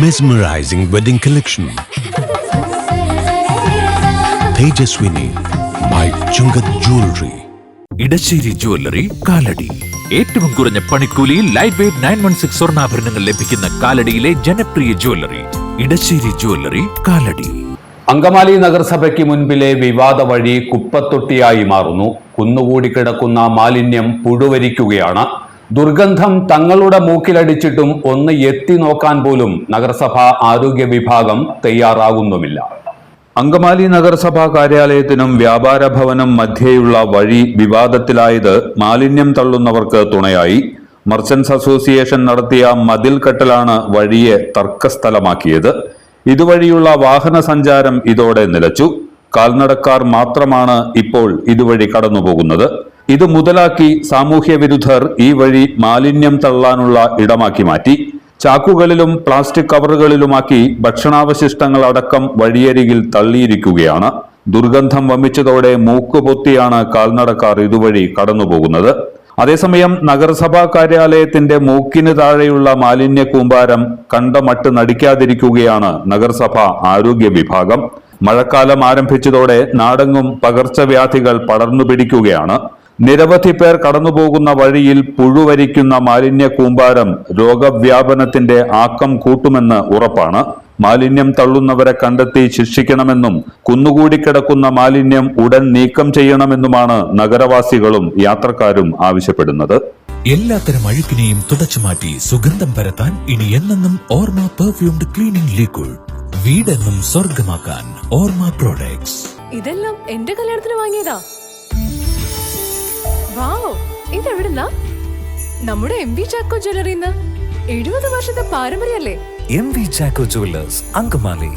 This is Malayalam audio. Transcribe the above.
Mesmerizing wedding collection. Tejaswini by Chungat Jewelry. Edassery jewellery Kalady. ഏറ്റവും കുറഞ്ഞ പണിക്കൂലിയിൽ ലൈറ്റ് വെയ്റ്റ് 916 സ്വർണ്ണാഭരണങ്ങൾ ലഭിക്കുന്ന കാലടിയിലെ ജനപ്രിയ ജ്വല്ലറി ഇടശ്ശേരി ജ്വല്ലറി കാലടി. അങ്കമാലി നഗരസഭയ്ക്ക് മുൻപിലെ വിവാദ വഴി കുപ്പത്തൊട്ടിയായി മാറുന്നു. കുന്നുകൂടി കിടക്കുന്ന മാലിന്യം പുഴുവരിക്കുകയാണ്. ദുർഗന്ധം തങ്ങളുടെ മൂക്കിലടിച്ചിട്ടും ഒന്ന് എത്തി നോക്കാൻ പോലും നഗരസഭാ ആരോഗ്യ വിഭാഗം തയ്യാറാകുന്നുമില്ല. അങ്കമാലി നഗരസഭാ കാര്യാലയത്തിനും വ്യാപാര ഭവനും മധ്യേയുള്ള വഴി വിവാദത്തിലായത് മാലിന്യം തള്ളുന്നവർക്ക് തുണയായി. മർച്ചന്റ്സ് അസോസിയേഷൻ നടത്തിയ മതിൽ കെട്ടലാണ് വഴിയെ തർക്കസ്ഥലമാക്കിയത്. ഇതുവഴിയുള്ള വാഹന സഞ്ചാരം ഇതോടെ നിലച്ചു. കാൽനടക്കാർ മാത്രമാണ് ഇപ്പോൾ ഇതുവഴി കടന്നുപോകുന്നത്. ഇത് മുതലാക്കി സാമൂഹ്യ വിരുദ്ധർ ഈ വഴി മാലിന്യം തള്ളാനുള്ള ഇടമാക്കി മാറ്റി. ചാക്കുകളിലും പ്ലാസ്റ്റിക് കവറുകളിലുമാക്കി ഭക്ഷണാവശിഷ്ടങ്ങൾ അടക്കം വഴിയരികിൽ തള്ളിയിരിക്കുകയാണ്. ദുർഗന്ധം വമിച്ചതോടെ മൂക്കുപൊത്തിയാണ് കാൽനടക്കാർ ഇതുവഴി കടന്നുപോകുന്നത്. അതേസമയം നഗരസഭാ കാര്യാലയത്തിന്റെ മൂക്കിന് താഴെയുള്ള മാലിന്യ കൂമ്പാരം കണ്ടമട്ട് നടിക്കാതിരിക്കുകയാണ് നഗരസഭാ ആരോഗ്യ വിഭാഗം. മഴക്കാലം ആരംഭിച്ചതോടെ നാടെങ്ങും പകർച്ചവ്യാധികൾ പടർന്നു പിടിക്കുകയാണ്. നിരവധി പേർ കടന്നുപോകുന്ന വഴിയിൽ പുഴുവരിക്കുന്ന മാലിന്യ കൂമ്പാരം രോഗവ്യാപനത്തിന്റെ ആക്കം കൂട്ടുമെന്ന് ഉറപ്പാണ്. മാലിന്യം തള്ളുന്നവരെ കണ്ടെത്തി ശിക്ഷിക്കണമെന്നും കുന്നുകൂടിക്കിടക്കുന്ന മാലിന്യം ഉടൻ നീക്കം ചെയ്യണമെന്നുമാണ് നഗരവാസികളും യാത്രക്കാരും ആവശ്യപ്പെടുന്നത്. എല്ലാത്തരം അഴുക്കിനെയും തുടച്ചുമാറ്റി സുഗന്ധം പരത്താൻ ഇനി എന്നെന്നും ഓർമ്മ പെർഫ്യൂംഡ് ക്ലീനിംഗ് ലിക്വിഡ്. വീടെന്നും സ്വർഗമാക്കാൻ ഓർമ്മ പ്രോഡക്ട്സ്. ഇതെല്ലാം എന്റെ കല്യാണത്തിന് വാങ്ങിയതാ. വാവ്, ഇതെവിടുന്നാ? നമ്മുടെ MV ചാക്കോ ജ്വല്ലറിന്ന്. 70 വർഷത്തെ പാരമ്പര്യല്ലേ. MV Chacko jewellers, Angamaly.